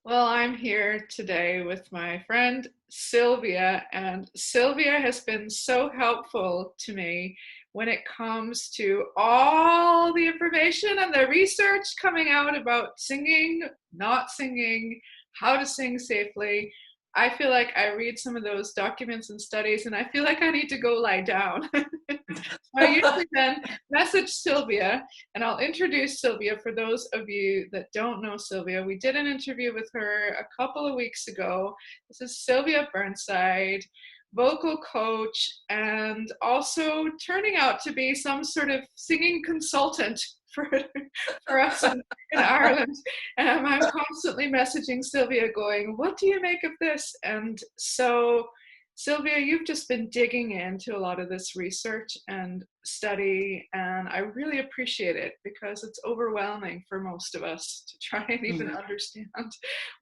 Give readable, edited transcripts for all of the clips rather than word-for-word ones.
Well, I'm here today with my friend Sylvia, and Sylvia has been so helpful to me when it comes to all the information and the research coming out about singing, not singing, how to sing safely. I feel like I read some of those documents and studies, and I feel like I need to go lie down. I usually then message Sylvia, and I'll introduce Sylvia for those of you that don't know Sylvia. We did an interview with her a couple of weeks ago. This is Sylvia Burnside, vocal coach, and also turning out to be some sort of singing consultant for, for us in Ireland. I'm constantly messaging Sylvia going, what do you make of this? And so Sylvia, you've just been digging into a lot of this research and study, and I really appreciate it because it's overwhelming for most of us to try and even understand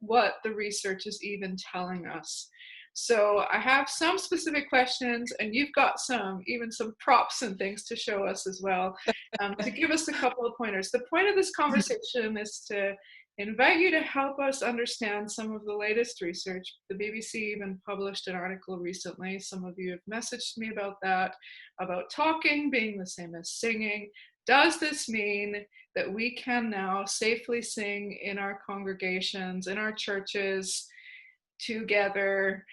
what the research is even telling us. So I have some specific questions, and you've got even some props and things to show us as well, to give us a couple of pointers. The point of this conversation is to invite you to help us understand some of the latest research. The BBC even published an article recently. Some of you have messaged me about that, about talking being the same as singing. Does this mean that we can now safely sing in our congregations, in our churches, together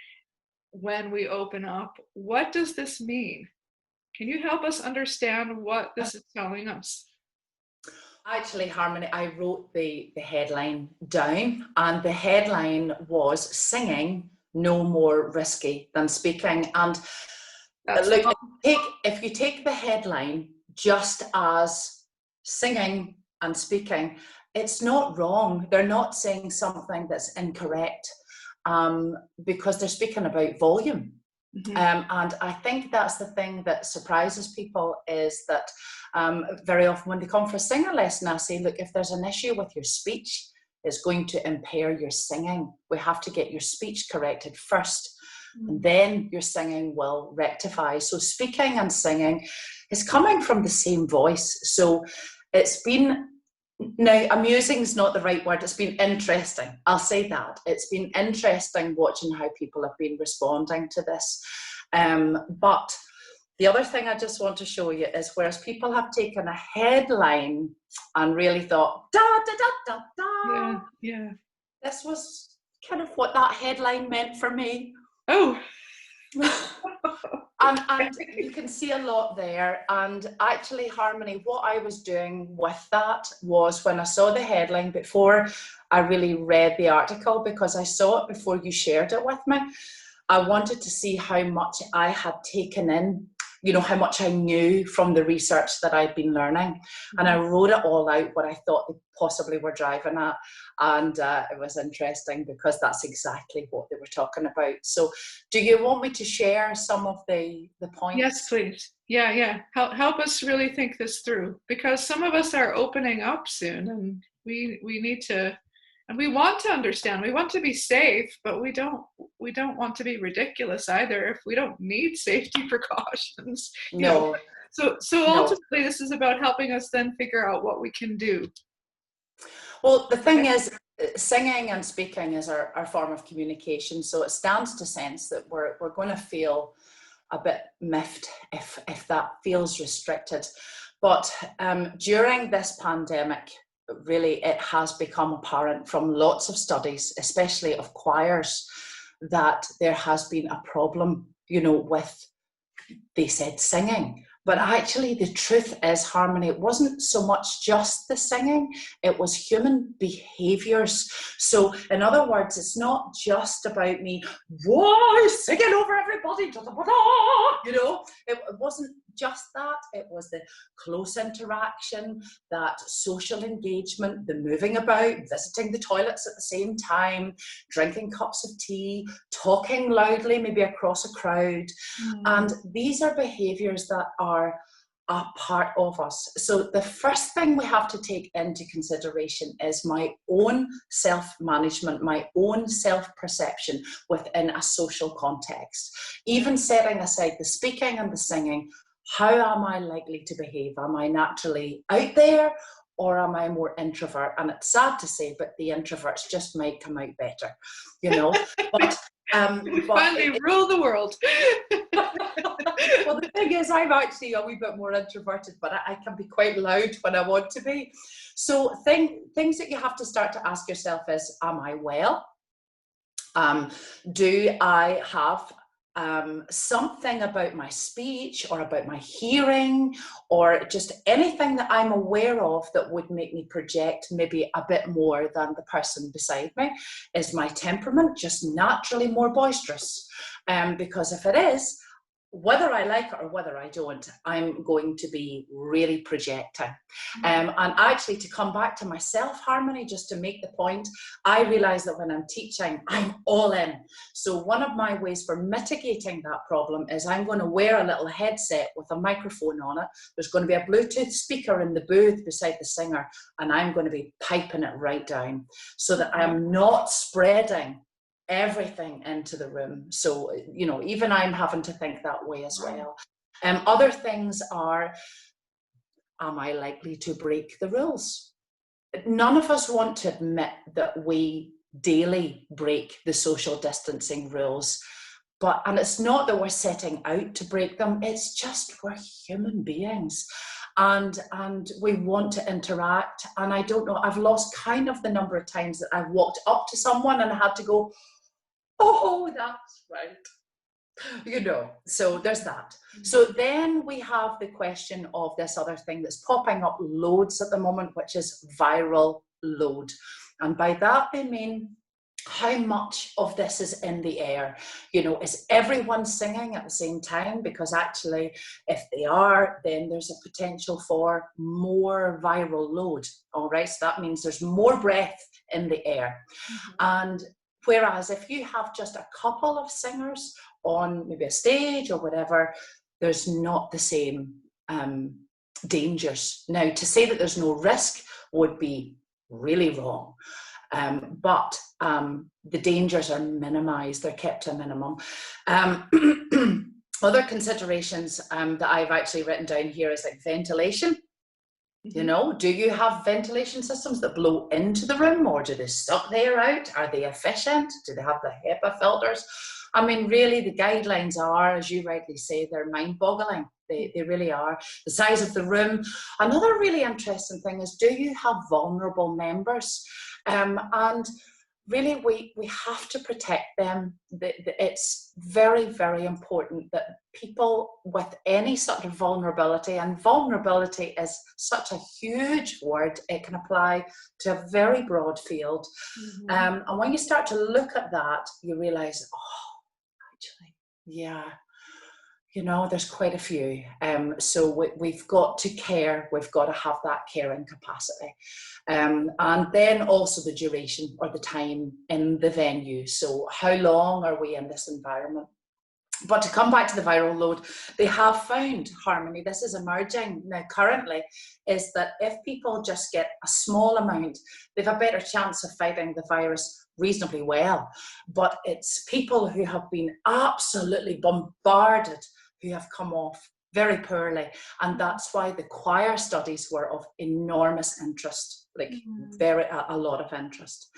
when we open up? What does this mean? Can you help us understand what this is telling us? Actually, Harmony, I wrote the headline down, and the headline was "Singing No More Risky Than Speaking." And look, if you take the headline just as singing and speaking, it's not wrong. They're not saying something that's incorrect, because they're speaking about volume. And I think that's the thing that surprises people, is that very often when they come for a singing lesson, I say, look, if there's an issue with your speech, it's going to impair your singing. We have to get your speech corrected first, and then your singing will rectify. So speaking and singing is coming from the same voice. So it's been, now amusing is not the right word, it's been interesting. I'll say that. It's been interesting watching how people have been responding to this. But the other thing I just want to show you is, whereas people have taken a headline and really thought, da, da, da, da, da. Yeah. This was kind of what that headline meant for me. Oh. And you can see a lot there. And actually, Harmony, what I was doing with that was, when I saw the headline, before I really read the article, because I saw it before you shared it with me, I wanted to see how much I had taken in, you know, how much I knew from the research that I'd been learning. And I wrote it all out, what I thought they possibly were driving at. And it was interesting because that's exactly what they were talking about. So do you want me to share some of the points? Yes, please. Yeah. Help us really think this through, because some of us are opening up soon, and we need to, and we want to understand. We want to be safe, but we don't want to be ridiculous either if we don't need safety precautions. No. So ultimately, this is about helping us then figure out what we can do. Well, the thing is, singing and speaking is our form of communication. So it stands to sense that we're going to feel a bit miffed if that feels restricted. But during this pandemic, really, it has become apparent from lots of studies, especially of choirs, that there has been a problem, you know, with, they said, singing. But actually, the truth is, Harmony, it wasn't so much just the singing, it was human behaviours. So, in other words, it's not just about me, whoa, singing over everybody, you know, it wasn't just that. It was the close interaction, that social engagement, the moving about, visiting the toilets at the same time, drinking cups of tea, talking loudly, maybe across a crowd. And these are behaviours that are a part of us. So the first thing we have to take into consideration is my own self-management, my own self-perception within a social context. Even setting aside the speaking and the singing, how am I likely to behave? Am I naturally out there, or am I more introvert? And it's sad to say, but the introverts just might come out better, you know. But finally rule the world. well, the thing is, I'm actually a wee bit more introverted, but I can be quite loud when I want to be. So things that you have to start to ask yourself is, am I well? Do I have something about my speech or about my hearing or just anything that I'm aware of that would make me project maybe a bit more than the person beside me? Is my temperament just naturally more boisterous? Because if it is, whether I like it or whether I don't, I'm going to be really projecting. And actually, to come back to my self-harmony, just to make the point, I realise that when I'm teaching, I'm all in. So one of my ways for mitigating that problem is I'm going to wear a little headset with a microphone on it. There's going to be a Bluetooth speaker in the booth beside the singer, and I'm going to be piping it right down so that I'm not spreading everything into the room. So, you know, even I'm having to think that way as well. Other things are, am I likely to break the rules? None of us want to admit that we daily break the social distancing rules. And it's not that we're setting out to break them, it's just we're human beings. And we want to interact. And I don't know, I've lost kind of the number of times that I've walked up to someone and I had to go, oh, that's right. You know, so there's that. So then we have the question of this other thing that's popping up loads at the moment, which is viral load. And by that, they mean how much of this is in the air. You know, is everyone singing at the same time? Because actually, if they are, then there's a potential for more viral load. All right, so that means there's more breath in the air. And whereas if you have just a couple of singers on maybe a stage or whatever, there's not the same dangers. Now, to say that there's no risk would be really wrong. But the dangers are minimised, they're kept to a minimum. Other considerations that I've actually written down here is like ventilation. You know, do you have ventilation systems that blow into the room, or do they suck the air out? Are they efficient? Do they have the HEPA filters? I mean, really, the guidelines are, as you rightly say, they're mind-boggling. They really are. The size of the room. Another really interesting thing is, do you have vulnerable members? And really, we have to protect them. It's very, very important that people with any sort of vulnerability, and vulnerability is such a huge word, it can apply to a very broad field. And when you start to look at that, you realise, oh, actually, yeah, you know, there's quite a few. So we've got to care, we've got to have that caring capacity. And then also the duration or the time in the venue. So how long are we in this environment? But to come back to the viral load, they have found, Harmony, this is emerging now currently, is that if people just get a small amount, they've a better chance of fighting the virus reasonably well. But it's people who have been absolutely bombarded who have come off very poorly. And that's why the choir studies were of enormous interest, like a lot of interest.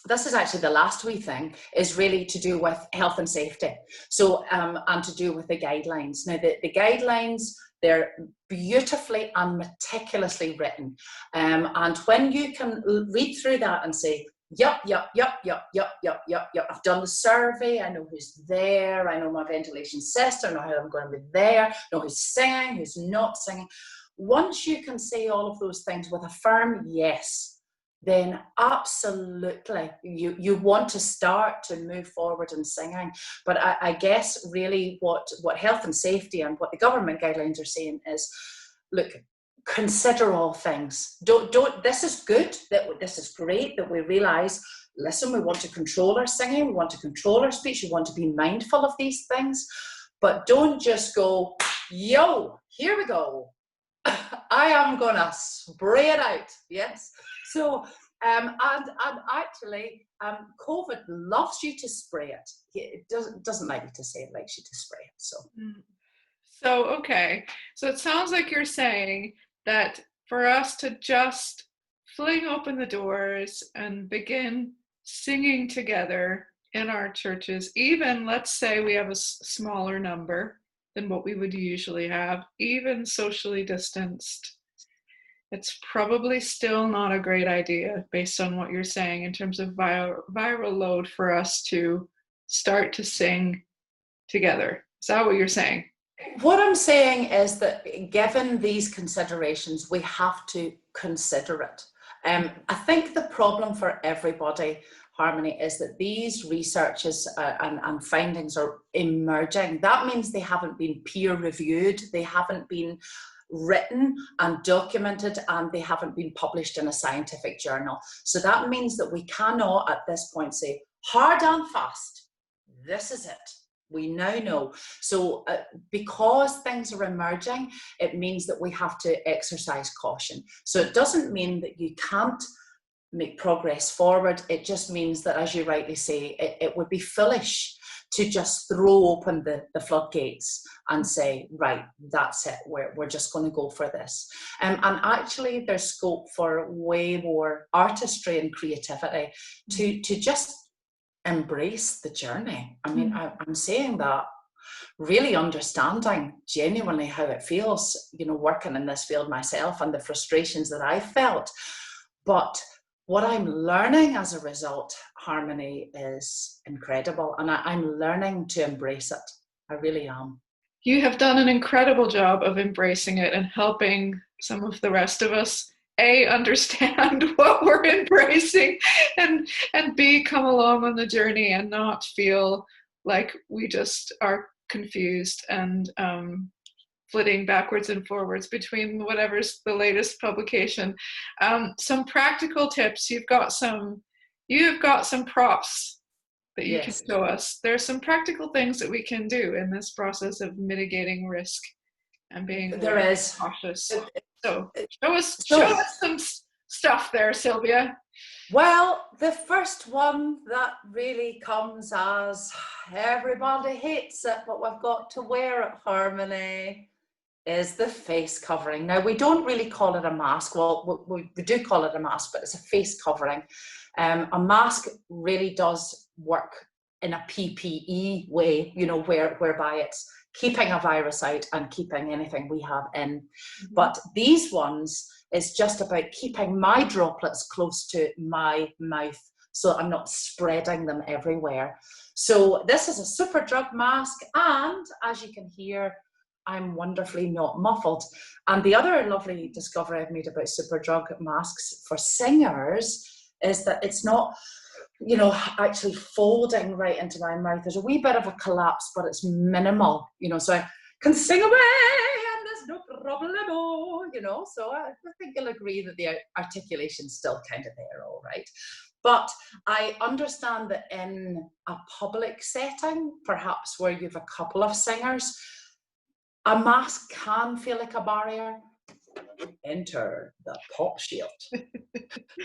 This is actually the last wee thing, is really to do with health and safety. So, and to do with the guidelines. Now, the guidelines, they're beautifully and meticulously written. And when you can read through that and say, yep, I've done the survey, I know who's there, I know my ventilation system, I know how I'm going to be there, I know who's singing, who's not singing. Once you can say all of those things with a firm yes, then absolutely you want to start to move forward in singing. But I guess really what health and safety and what the government guidelines are saying is, look, consider all things. Don't. This is good. This is great that we realise, listen, we want to control our singing, we want to control our speech, we want to be mindful of these things. But don't just go, yo, here we go. I am gonna spray it out. Yes. So, and actually, COVID loves you to spray it. It doesn't like you to say it likes you to spray it. So. So, okay. So it sounds like you're saying that for us to just fling open the doors and begin singing together in our churches, even let's say we have a smaller number than what we would usually have, even socially distanced, it's probably still not a great idea based on what you're saying in terms of viral load for us to start to sing together. Is that what you're saying? What I'm saying is that given these considerations, we have to consider it. I think the problem for everybody, Harmony, is that these researches and findings are emerging. That means they haven't been peer reviewed, they haven't been written and documented, and they haven't been published in a scientific journal. So that means that we cannot at this point say hard and fast, this is it. We now know. So because things are emerging, it means that we have to exercise caution. So it doesn't mean that you can't make progress forward. It just means that, as you rightly say, it would be foolish to just throw open the floodgates and say, right, that's it, we're just going to go for this. And actually there's scope for way more artistry and creativity to just embrace the journey. I mean, I'm saying that really understanding genuinely how it feels, working in this field myself and the frustrations that I felt. But what I'm learning as a result, Harmony, is incredible. And I'm learning to embrace it. I really am. You have done an incredible job of embracing it and helping some of the rest of us understand what we're embracing, and B, come along on the journey and not feel like we just are confused and flitting backwards and forwards between whatever's the latest publication. Some practical tips. You've got some props that you can show us. There's some practical things that we can do in this process of mitigating risk and being cautious. So show us some stuff there, Sylvia. Well, the first one that really comes as everybody hates it, but we've got to wear it, Harmony, is the face covering. Now, we don't really call it a mask. Well, we do call it a mask, but it's a face covering. A mask really does work in a PPE way, whereby it's keeping a virus out and keeping anything we have in. Mm-hmm. But these ones is just about keeping my droplets close to my mouth so I'm not spreading them everywhere. So this is a Superdrug mask, and as you can hear, I'm wonderfully not muffled. And the other lovely discovery I've made about Superdrug masks for singers is that it's not, actually folding right into my mouth. There's a wee bit of a collapse, but it's minimal, so I can sing away and there's no problemo, so I think you'll agree that the articulation's still kind of there, all right. But I understand that in a public setting, perhaps where you have a couple of singers, a mask can feel like a barrier. Enter the pop shield.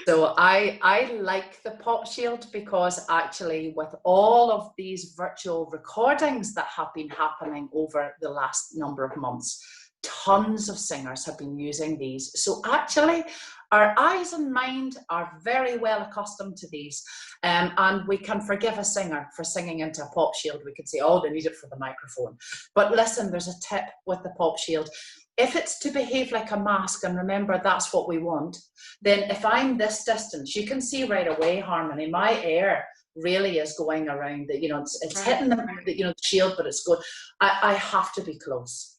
So I like the pop shield because actually with all of these virtual recordings that have been happening over the last number of months, tons of singers have been using these. So actually our eyes and mind are very well accustomed to these, and we can forgive a singer for singing into a pop shield. We could say, oh, they need it for the microphone. But listen, there's a tip with the pop shield. If it's to behave like a mask, and remember that's what we want, then if I'm this distance, you can see right away, Harmony, my air really is going around the, it's hitting the shield, but it's good. I have to be close,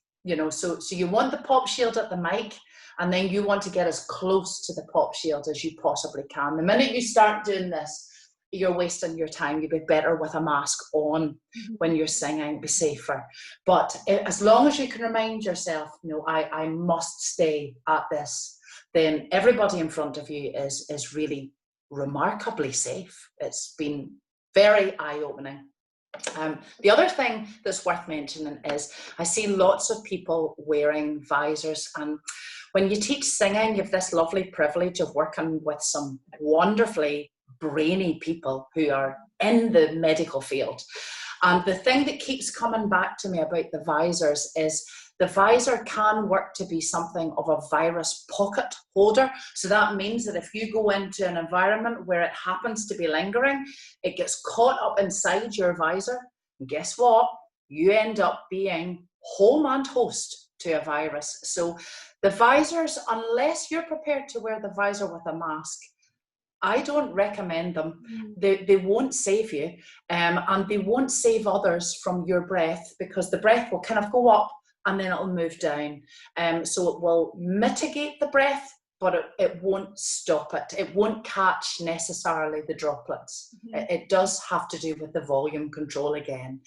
so you want the pop shield at the mic, and then you want to get as close to the pop shield as you possibly can. The minute you start doing this, you're wasting your time. You'd be better with a mask on when you're singing, be safer. But as long as you can remind yourself, I must stay at this, then everybody in front of you is really remarkably safe. It's been very eye-opening. The other thing that's worth mentioning is I see lots of people wearing visors, and when you teach singing, you have this lovely privilege of working with some wonderfully brainy people who are in the medical field. And the thing that keeps coming back to me about the visors is the visor can work to be something of a virus pocket holder. So that means that if you go into an environment where it happens to be lingering, it gets caught up inside your visor. And guess what? You end up being home and host to a virus. So the visors, unless you're prepared to wear the visor with a mask, I don't recommend them. They won't save you, and they won't save others from your breath, because the breath will kind of go up and then it'll move down. So it will mitigate the breath, but it won't stop it. It won't catch necessarily the droplets. It does have to do with the volume control again.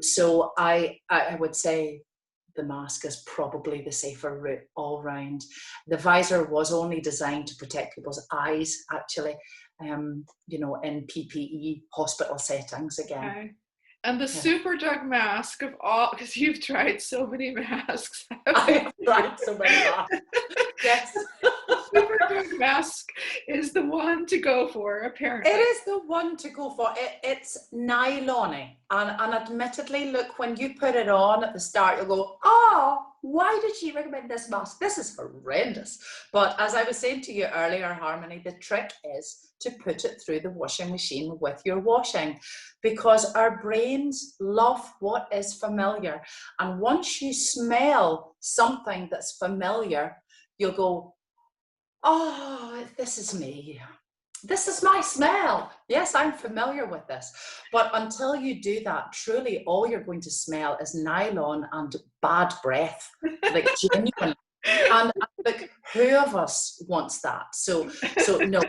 So I would say the mask is probably the safer route all round. The visor was only designed to protect people's eyes, actually, you know, in PPE hospital settings again. Okay. And the super drug mask of all, because you've tried so many masks. I have tried so many masks. Yes. Super drug mask is the one to go for, apparently. It is the one to go for. It's nylon-y. And admittedly, look, when you put it on at the start, you'll go, oh, why did she recommend this mask? This is horrendous. But as I was saying to you earlier, Harmony, the trick is to put it through the washing machine with your washing, because our brains love what is familiar. And once you smell something that's familiar, you'll go, oh, this is me. This is my smell. Yes, I'm familiar with this. But until you do that, truly all you're going to smell is nylon and bad breath, like genuine. And like, who of us wants that? So no,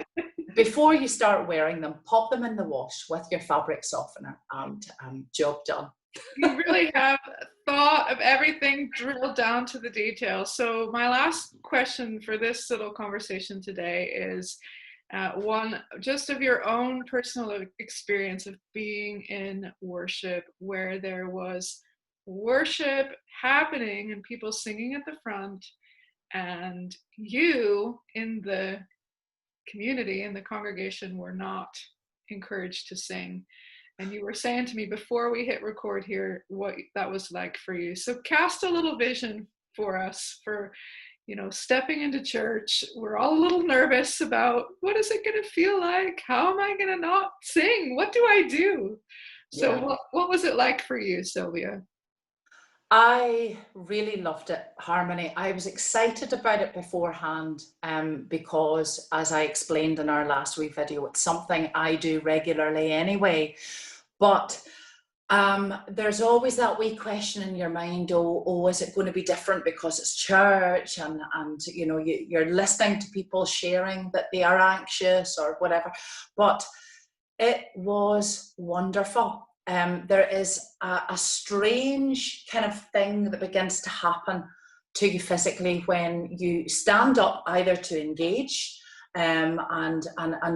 before you start wearing them, pop them in the wash with your fabric softener, and job done. You really have thought of everything drilled down to the details. So my last question for this little conversation today is one, just of your own personal experience of being in worship, where there was worship happening and people singing at the front, and you in the community, in the congregation, were not encouraged to sing. And you were saying to me before we hit record here what that was like for you. So cast a little vision for us for, you know, stepping into church. We're all a little nervous about what is it going to feel like? How am I going to not sing? What do I do? So yeah. What was it like for you, Sylvia? I really loved it, Harmony. I was excited about it beforehand because, as I explained in our last wee video, it's something I do regularly anyway. But there's always that wee question in your mind, oh, is it going to be different because it's church, and you know, you're listening to people sharing that they are anxious or whatever. But it was wonderful. There is a strange kind of thing that begins to happen to you physically when you stand up, either to engage and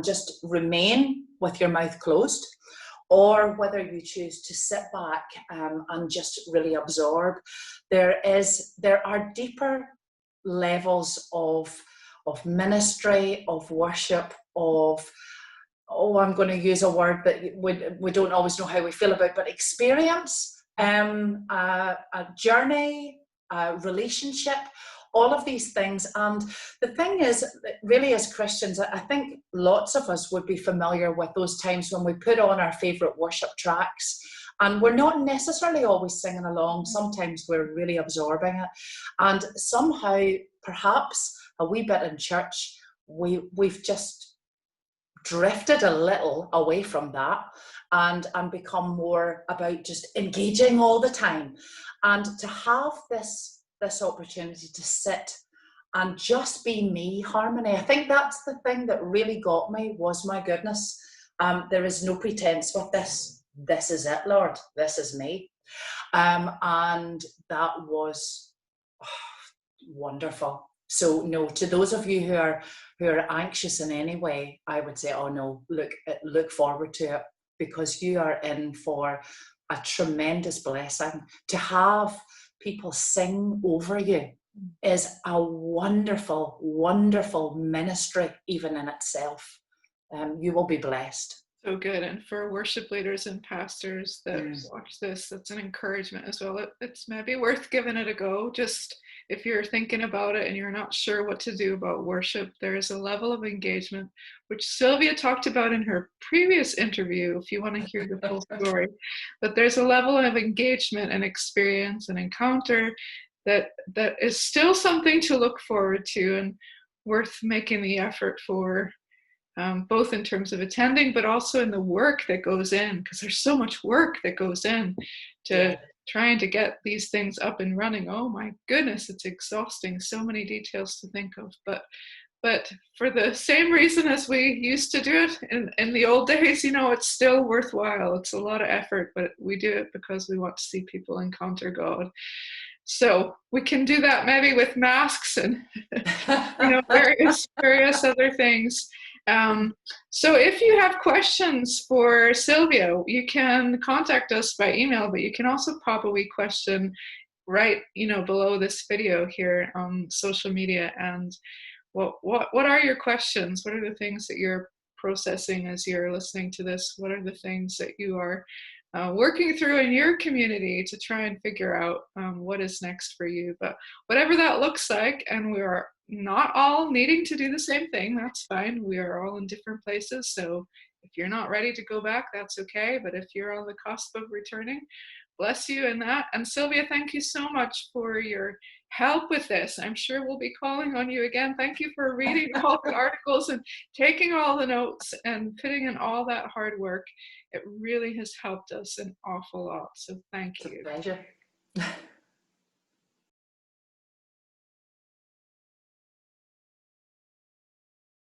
just remain with your mouth closed, or whether you choose to sit back and just really absorb. There are deeper levels of ministry, of worship, of, I'm going to use a word that we don't always know how we feel about, but experience, a journey, a relationship, all of these things. And the thing is, really, as Christians, I think lots of us would be familiar with those times when we put on our favourite worship tracks, and we're not necessarily always singing along. Sometimes we're really absorbing it. And somehow, perhaps a wee bit in church, we've just drifted a little away from that and become more about just engaging all the time. And to have this opportunity to sit and just be me, Harmony, I think that's the thing that really got me, was, my goodness, there is no pretense with this. This is it, Lord. This is me. And that was wonderful. So no, to those of you who are anxious in any way, I would say, oh no, look forward to it, because you are in for a tremendous blessing. To have people sing over you is a wonderful, wonderful ministry even in itself. You will be blessed. So good. And for worship leaders and pastors that watch this, that's an encouragement as well. It's maybe worth giving it a go. Just if you're thinking about it and you're not sure what to do about worship, there is a level of engagement, which Sylvia talked about in her previous interview, if you want to hear the full story. But there's a level of engagement and experience and encounter that is still something to look forward to and worth making the effort for. Both in terms of attending, but also in the work that goes in, because there's so much work that goes in to trying to get these things up and running. Oh my goodness, it's exhausting. So many details to think of. But for the same reason as we used to do it in the old days, it's still worthwhile. It's a lot of effort, but we do it because we want to see people encounter God. So we can do that maybe with masks and various other things. So if you have questions for Sylvia, you can contact us by email, but you can also pop a wee question right, below this video here on social media. And what are your questions? What are the things that you're processing as you're listening to this? What are the things that you are working through in your community to try and figure out what is next for you? But whatever that looks like, and we are not all needing to do the same thing, that's fine. We are all in different places. So if you're not ready to go back, that's okay. But if you're on the cusp of returning, bless you in that. And Sylvia, thank you so much for your help with this. I'm sure we'll be calling on you again. Thank you for reading all the articles and taking all the notes and putting in all that hard work. It really has helped us an awful lot. So thank you. It's a pleasure.